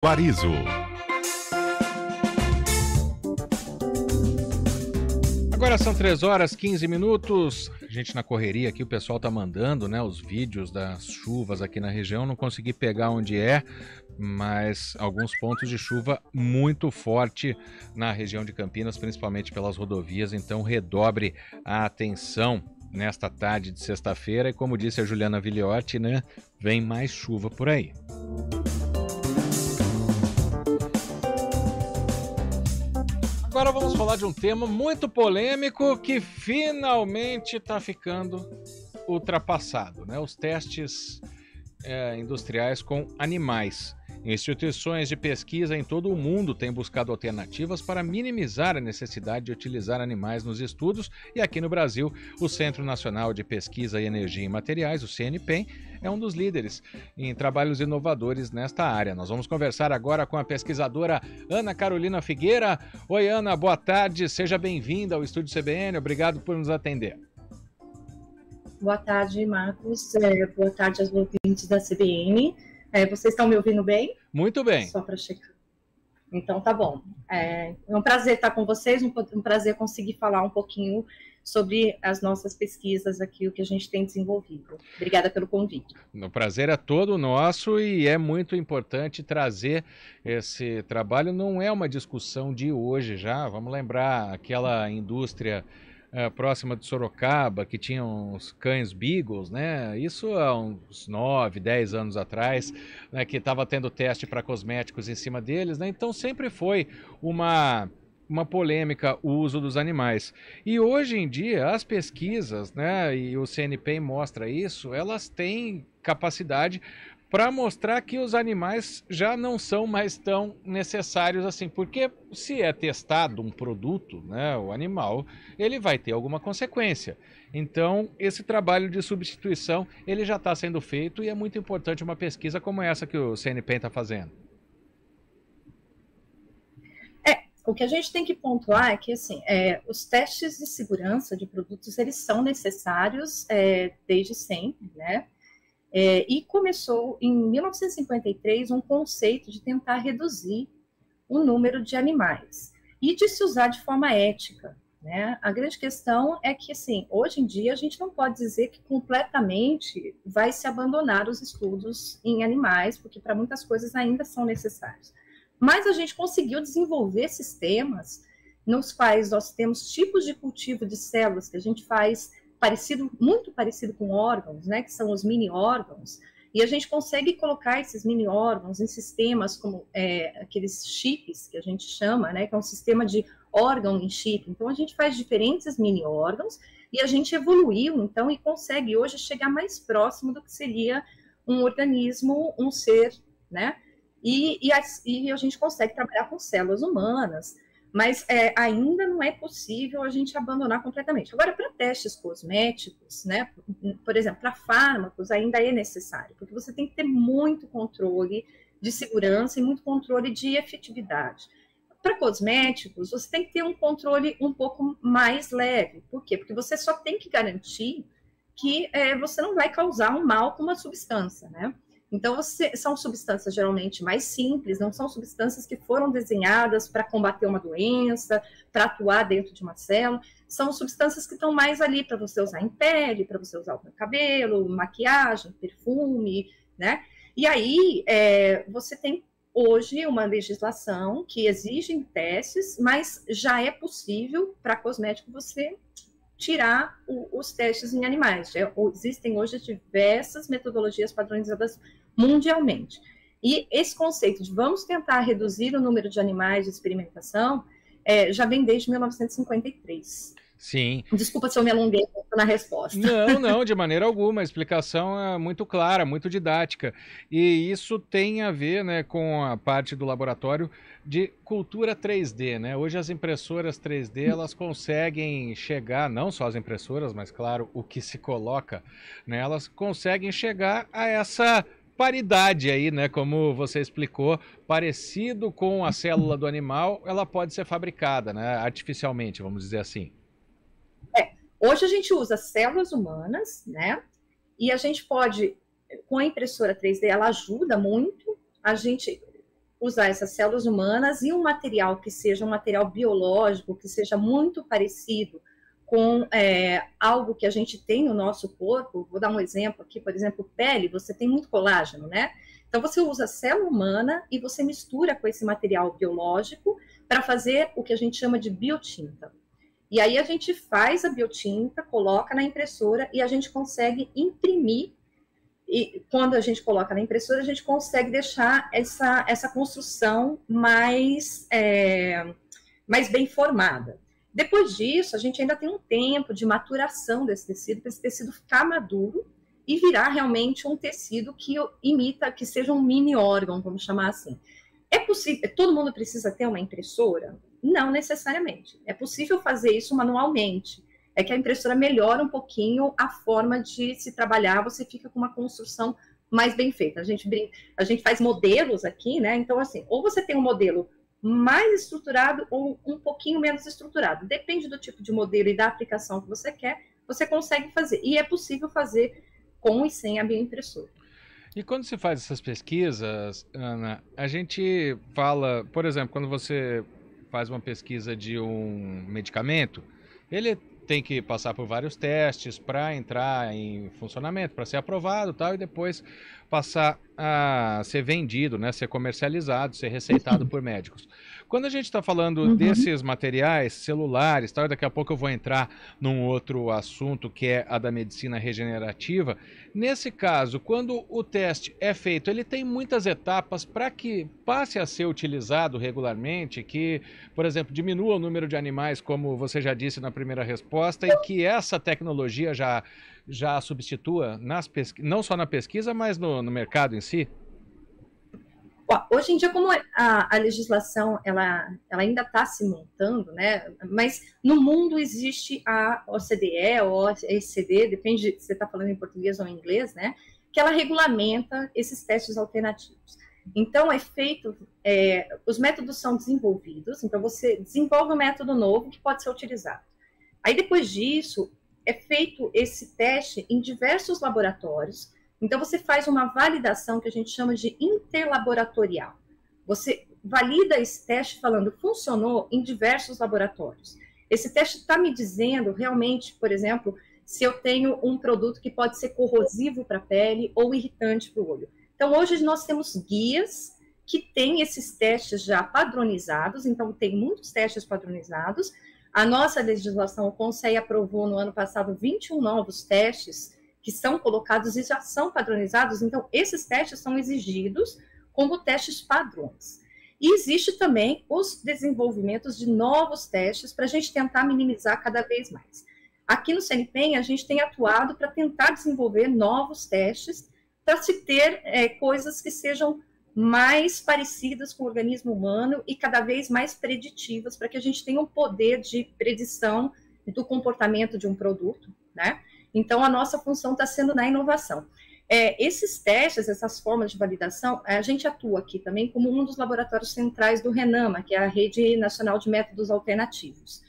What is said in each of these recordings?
Guarizo. Agora são 3h15. A gente na correria aqui, o pessoal tá mandando, né, os vídeos das chuvas aqui na região. Não consegui pegar onde é, mas alguns pontos de chuva muito forte na região de Campinas, principalmente pelas rodovias. Então redobre a atenção nesta tarde de sexta-feira. E como disse a Juliana Vigliotti, né, vem mais chuva por aí. Agora vamos falar de um tema muito polêmico que finalmente está ficando ultrapassado, né? Os testes industriais com animais. Instituições de pesquisa em todo o mundo têm buscado alternativas para minimizar a necessidade de utilizar animais nos estudos, e aqui no Brasil, o Centro Nacional de Pesquisa e Energia em Materiais, o CNPEM, é um dos líderes em trabalhos inovadores nesta área. Nós vamos conversar agora com a pesquisadora Ana Carolina Figueira. Oi, Ana, boa tarde, seja bem-vinda ao Estúdio CBN, obrigado por nos atender. Boa tarde, Marcos. Boa tarde aos ouvintes da CBN. Vocês estão me ouvindo bem? Muito bem. Só para checar. Então, tá bom. É um prazer estar com vocês, um prazer conseguir falar um pouquinho sobre as nossas pesquisas aqui, o que a gente tem desenvolvido. Obrigada pelo convite. O prazer é todo nosso e é muito importante trazer esse trabalho. Não é uma discussão de hoje já, vamos lembrar aquela indústria próxima de Sorocaba, que tinha uns cães beagles, né? Isso há uns 9, 10 anos atrás, né? Que estava tendo teste para cosméticos em cima deles, né? Então sempre foi uma polêmica o uso dos animais. E hoje em dia as pesquisas, né? E o CNPEM mostra isso, elas têm capacidade para mostrar que os animais já não são mais tão necessários assim, porque se é testado um produto, né, o animal, ele vai ter alguma consequência. Então, esse trabalho de substituição, ele já está sendo feito e é muito importante uma pesquisa como essa que o CNPEM está fazendo. O que a gente tem que pontuar é que, assim, os testes de segurança de produtos, eles são necessários desde sempre, né? E começou em 1953 um conceito de tentar reduzir o número de animais e de se usar de forma ética, né? A grande questão é que, assim, hoje em dia a gente não pode dizer que completamente vai se abandonar os estudos em animais, porque para muitas coisas ainda são necessários. Mas a gente conseguiu desenvolver sistemas nos quais nós temos tipos de cultivo de células que a gente faz muito parecido com órgãos, né, que são os mini-órgãos, e a gente consegue colocar esses mini-órgãos em sistemas como aqueles chips que a gente chama, né, que é um sistema de órgão em chip. Então, a gente faz diferentes mini-órgãos e a gente evoluiu, então, e consegue hoje chegar mais próximo do que seria um organismo, um ser, né, e a gente consegue trabalhar com células humanas, mas ainda não é possível a gente abandonar completamente. Agora, para testes cosméticos, né, por exemplo, para fármacos, ainda é necessário, porque você tem que ter muito controle de segurança e muito controle de efetividade. Para cosméticos, você tem que ter um controle um pouco mais leve. Por quê? Porque você só tem que garantir que você não vai causar um mal com uma substância, né? Então, são substâncias geralmente mais simples, não são substâncias que foram desenhadas para combater uma doença, para atuar dentro de uma célula, são substâncias que estão mais ali para você usar em pele, para você usar no cabelo, maquiagem, perfume, né? E aí, você tem hoje uma legislação que exige testes, mas já é possível para cosmético você tirar os testes em animais. Existem hoje diversas metodologias padronizadas mundialmente. E esse conceito de vamos tentar reduzir o número de animais de experimentação já vem desde 1953. Sim. Desculpa se eu me alonguei na resposta. Não, de maneira alguma. A explicação é muito clara, muito didática. E isso tem a ver, né, com a parte do laboratório de cultura 3D, né? Hoje as impressoras 3D, elas conseguem chegar, não só as impressoras, mas claro, o que se coloca, né? Elas conseguem chegar a essa paridade aí, né? Como você explicou, parecido com a célula do animal, ela pode ser fabricada, né? Artificialmente, vamos dizer assim. Hoje a gente usa células humanas, né? E a gente pode, com a impressora 3D, ela ajuda muito. A gente usar essas células humanas e um material que seja um material biológico, que seja muito parecido com algo que a gente tem no nosso corpo. Vou dar um exemplo aqui, por exemplo, pele, você tem muito colágeno, né? Então, você usa a célula humana e você mistura com esse material biológico para fazer o que a gente chama de biotinta. E aí a gente faz a biotinta, coloca na impressora e a gente consegue imprimir. E quando a gente coloca na impressora, a gente consegue deixar essa construção mais bem formada. Depois disso, a gente ainda tem um tempo de maturação desse tecido, para esse tecido ficar maduro e virar realmente um tecido que imita, que seja um mini órgão, vamos chamar assim. É possível, todo mundo precisa ter uma impressora? Não necessariamente. É possível fazer isso manualmente. É que a impressora melhora um pouquinho a forma de se trabalhar, você fica com uma construção mais bem feita. A gente faz modelos aqui, né? Então, assim, ou você tem um modelo mais estruturado ou um pouquinho menos estruturado. Depende do tipo de modelo e da aplicação que você quer, você consegue fazer. E é possível fazer com e sem a bioimpressora. E quando se faz essas pesquisas, Ana, a gente fala, por exemplo, quando você faz uma pesquisa de um medicamento, ele tem que passar por vários testes para entrar em funcionamento, para ser aprovado, tal, e depois passar a ser vendido, né, ser comercializado, ser receitado por médicos. Quando a gente está falando desses materiais celulares, tal, e daqui a pouco eu vou entrar num outro assunto que é a da medicina regenerativa. Nesse caso, quando o teste é feito, ele tem muitas etapas para que passe a ser utilizado regularmente, que, por exemplo, diminua o número de animais, como você já disse na primeira resposta, e que essa tecnologia já substitua, não só na pesquisa, mas no mercado em si? Hoje em dia, como a legislação ela ainda está se montando, né? Mas no mundo existe a OCDE ou a OECD, depende se você está falando em português ou em inglês, né? Que ela regulamenta esses testes alternativos. Então, os métodos são desenvolvidos, então você desenvolve um método novo que pode ser utilizado. Aí, depois disso, é feito esse teste em diversos laboratórios. Então, você faz uma validação que a gente chama de interlaboratorial. Você valida esse teste falando, funcionou em diversos laboratórios. Esse teste está me dizendo realmente, por exemplo, se eu tenho um produto que pode ser corrosivo para a pele ou irritante para o olho. Então, hoje nós temos guias que têm esses testes já padronizados, então tem muitos testes padronizados. A nossa legislação, o Conselho aprovou no ano passado 21 novos testes que são colocados e já são padronizados, então esses testes são exigidos como testes padrões. E existe também os desenvolvimentos de novos testes para a gente tentar minimizar cada vez mais. Aqui no CNPEM, a gente tem atuado para tentar desenvolver novos testes para se ter coisas que sejam mais parecidas com o organismo humano e cada vez mais preditivas, para que a gente tenha um poder de predição do comportamento de um produto, né? Então, a nossa função está sendo na inovação. Esses testes, essas formas de validação, a gente atua aqui também como um dos laboratórios centrais do RENAMA, que é a Rede Nacional de Métodos Alternativos.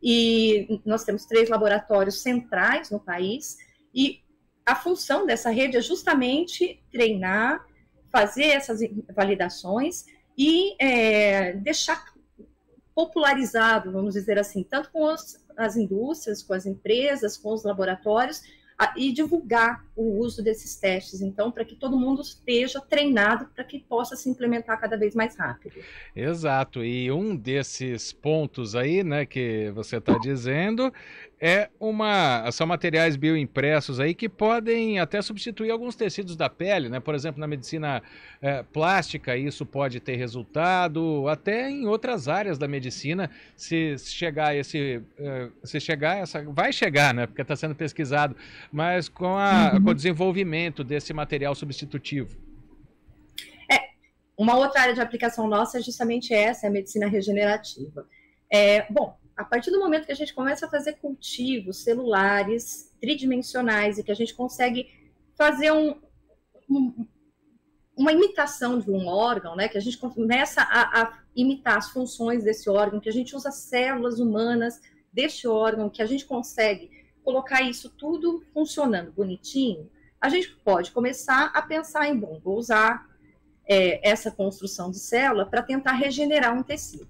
E nós temos 3 laboratórios centrais no país, e a função dessa rede é justamente treinar, fazer essas validações e deixar popularizado, vamos dizer assim, tanto com as indústrias, com as empresas, com os laboratórios, e divulgar o uso desses testes, então, para que todo mundo esteja treinado para que possa se implementar cada vez mais rápido. Exato, e um desses pontos aí, né, que você está dizendo, são materiais bioimpressos aí que podem até substituir alguns tecidos da pele, né? Por exemplo, na medicina plástica isso pode ter resultado, até em outras áreas da medicina, vai chegar, né? Porque está sendo pesquisado, mas com o desenvolvimento desse material substitutivo. Uma outra área de aplicação nossa é justamente essa, é a medicina regenerativa. Bom, a partir do momento que a gente começa a fazer cultivos celulares tridimensionais e que a gente consegue fazer uma imitação de um órgão, né, que a gente começa a imitar as funções desse órgão, que a gente usa células humanas deste órgão, que a gente consegue colocar isso tudo funcionando bonitinho, a gente pode começar a pensar em, bom, vou usar essa construção de célula para tentar regenerar um tecido.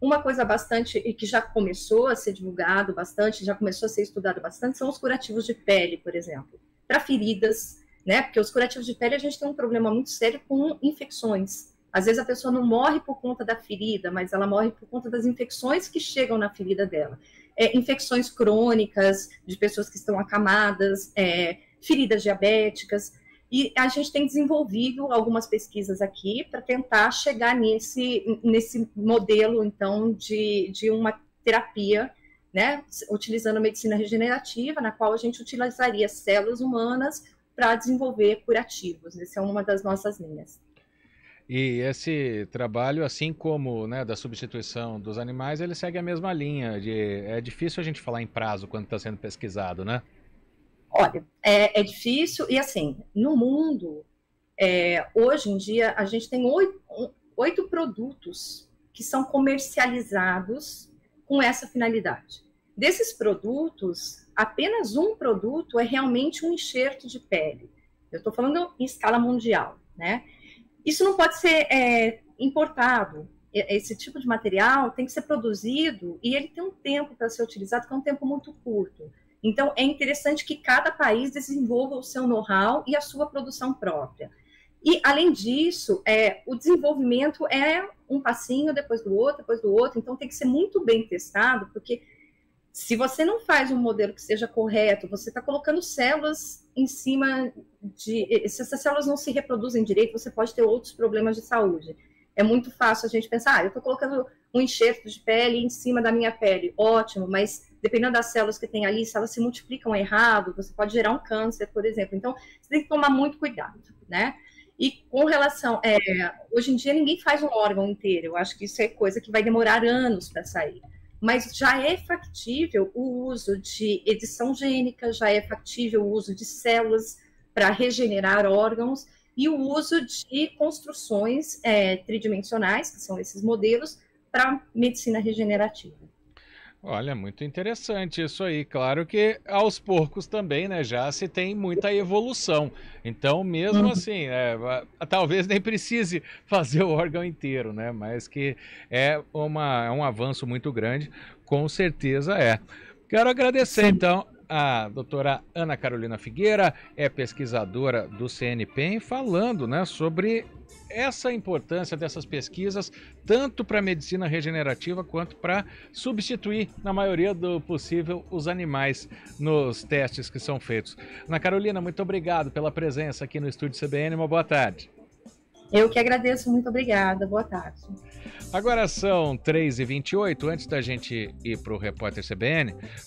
Uma coisa bastante, e que já começou a ser divulgado bastante, já começou a ser estudado bastante, são os curativos de pele, por exemplo, para feridas, né? Porque os curativos de pele a gente tem um problema muito sério com infecções. Às vezes a pessoa não morre por conta da ferida, mas ela morre por conta das infecções que chegam na ferida dela. Infecções crônicas, de pessoas que estão acamadas, feridas diabéticas. E a gente tem desenvolvido algumas pesquisas aqui para tentar chegar nesse modelo, então, de uma terapia, né, utilizando a medicina regenerativa, na qual a gente utilizaria células humanas para desenvolver curativos. Essa é uma das nossas linhas. E esse trabalho, assim como, né, da substituição dos animais, ele segue a mesma linha. É difícil a gente falar em prazo quando está sendo pesquisado, né? Olha, é difícil, e assim, no mundo, hoje em dia, a gente tem 8 produtos que são comercializados com essa finalidade. Desses produtos, apenas um produto é realmente um enxerto de pele. Eu estou falando em escala mundial, né? Isso não pode ser importado. Esse tipo de material tem que ser produzido e ele tem um tempo para ser utilizado, que é um tempo muito curto. Então, é interessante que cada país desenvolva o seu know-how e a sua produção própria. E, além disso, o desenvolvimento é um passinho depois do outro, então tem que ser muito bem testado, porque se você não faz um modelo que seja correto, você está colocando células em cima de... Se essas células não se reproduzem direito, você pode ter outros problemas de saúde. É muito fácil a gente pensar, eu estou colocando um enxerto de pele em cima da minha pele, ótimo, mas dependendo das células que tem ali, se elas se multiplicam errado, você pode gerar um câncer, por exemplo. Então, você tem que tomar muito cuidado, né? E com relação... hoje em dia, ninguém faz um órgão inteiro. Eu acho que isso é coisa que vai demorar anos para sair. Mas já é factível o uso de edição gênica, já é factível o uso de células para regenerar órgãos e o uso de construções tridimensionais, que são esses modelos, para medicina regenerativa. Olha, muito interessante isso aí. Claro que aos poucos também, né, já se tem muita evolução. Então, mesmo assim, talvez nem precise fazer o órgão inteiro, né, mas que é um avanço muito grande, com certeza é. Quero agradecer, então, a doutora Ana Carolina Figueira, é pesquisadora do CNPq, falando, né, sobre essa importância dessas pesquisas, tanto para a medicina regenerativa quanto para substituir, na maioria do possível, os animais nos testes que são feitos. Ana Carolina, muito obrigado pela presença aqui no Estúdio CBN. Uma boa tarde. Eu que agradeço, muito obrigada. Boa tarde. Agora são 3h28, antes da gente ir para o Repórter CBN,